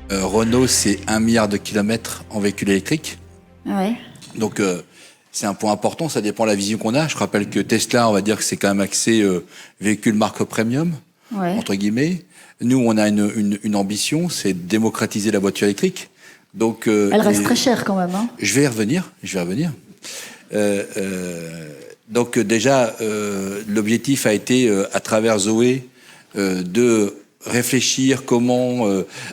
Renault, c'est 1 milliard de kilomètres en véhicule électrique. Ouais. Donc, c'est un point important, ça dépend de la vision qu'on a. Je rappelle que Tesla, on va dire que c'est quand même axé véhicule marque premium, entre guillemets. Nous, on a une ambition, c'est de démocratiser la voiture électrique. Donc, elle reste très chère quand même. Hein. Je vais y revenir. Donc déjà, l'objectif a été, à travers Zoé, de réfléchir comment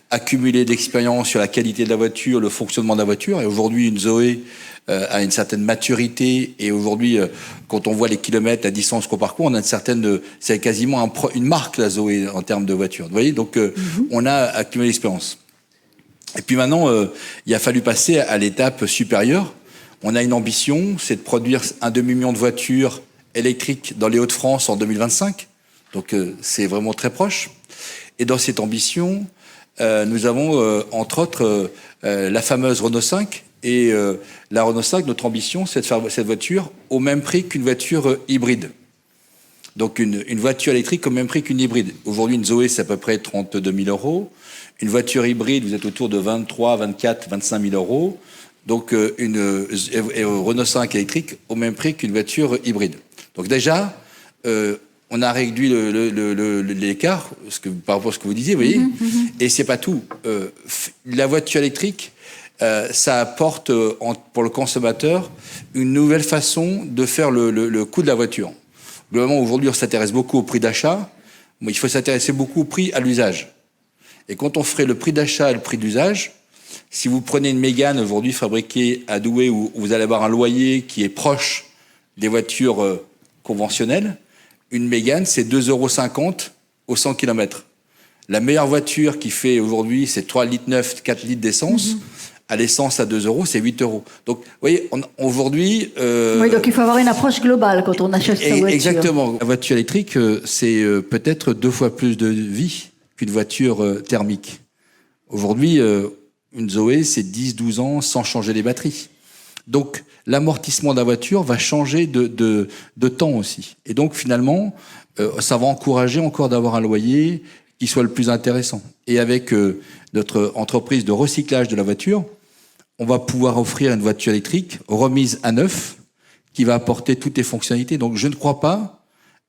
accumuler de l'expérience sur la qualité de la voiture, le fonctionnement de la voiture. Et aujourd'hui, une Zoé a une certaine maturité. Et aujourd'hui, quand on voit les kilomètres, la distance qu'on parcourt, on a une certaine... c'est quasiment une marque, la Zoé, en termes de voiture. Vous voyez, donc on a accumulé l'expérience. Et puis maintenant, il a fallu passer à l'étape supérieure. On a une ambition, c'est de produire 1 demi-million de voitures électriques dans les Hauts-de-France en 2025. Donc c'est vraiment très proche. Et dans cette ambition, nous avons entre autres la fameuse Renault 5. Et la Renault 5, notre ambition, c'est de faire cette voiture au même prix qu'une voiture hybride. Donc une voiture électrique au même prix qu'une hybride. Aujourd'hui, une Zoé, c'est à peu près 32 000 euros. Une voiture hybride, vous êtes autour de 23, 24, 25 000 euros. Donc une Renault 5 électrique au même prix qu'une voiture hybride. Donc déjà, on a réduit l'écart par rapport à ce que vous disiez, vous voyez. Et c'est pas tout. La voiture électrique, ça apporte pour le consommateur une nouvelle façon de faire le coût de la voiture. Globalement, aujourd'hui, on s'intéresse beaucoup au prix d'achat, mais il faut s'intéresser beaucoup au prix à l'usage. Et quand on ferait le prix d'achat et le prix d'usage, si vous prenez une Mégane aujourd'hui fabriquée à Douai où vous allez avoir un loyer qui est proche des voitures conventionnelles, une Mégane, c'est 2,50 € au 100 km. La meilleure voiture qui fait aujourd'hui, c'est 3,9 litres, 4 litres d'essence. À l'essence à 2 €, c'est 8 €. Donc, vous voyez, aujourd'hui... Oui, donc il faut avoir une approche globale quand on achète sa voiture. Exactement. La voiture électrique, c'est peut-être 2 fois plus de vie qu'une voiture thermique. Aujourd'hui, une Zoé, c'est 10-12 ans sans changer les batteries. Donc, l'amortissement de la voiture va changer de temps aussi. Et donc, finalement, ça va encourager encore d'avoir un loyer qui soit le plus intéressant. Et avec notre entreprise de recyclage de la voiture, on va pouvoir offrir une voiture électrique remise à neuf qui va apporter toutes les fonctionnalités. Donc, je ne crois pas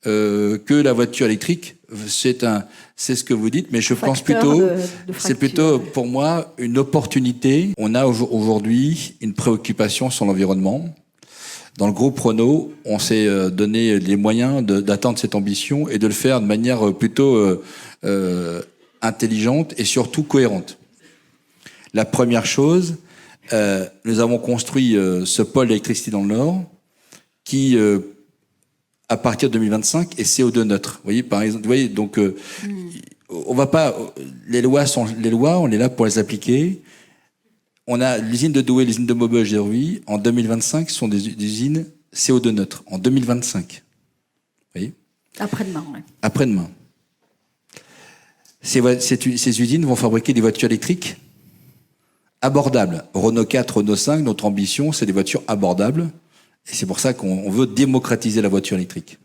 que la voiture électrique, c'est ce que vous dites, mais je pense plutôt, c'est plutôt pour moi une opportunité. On a aujourd'hui une préoccupation sur l'environnement. Dans le groupe Renault, on s'est donné les moyens d'atteindre cette ambition et de le faire de manière plutôt intelligente et surtout cohérente. La première chose, nous avons construit ce pôle d'électricité dans le Nord qui, à partir de 2025, est CO2 neutre. Vous voyez, par exemple, donc on va pas. Les lois, on est là pour les appliquer. On a l'usine de Douai, l'usine de Maubeuge d'Hérouy, en 2025, sont des usines CO2 neutres. En 2025. Vous voyez ? Après-demain, oui. Après-demain. Ces usines vont fabriquer des voitures électriques abordables. Renault 4, Renault 5, notre ambition, c'est des voitures abordables. Et c'est pour ça qu'on veut démocratiser la voiture électrique.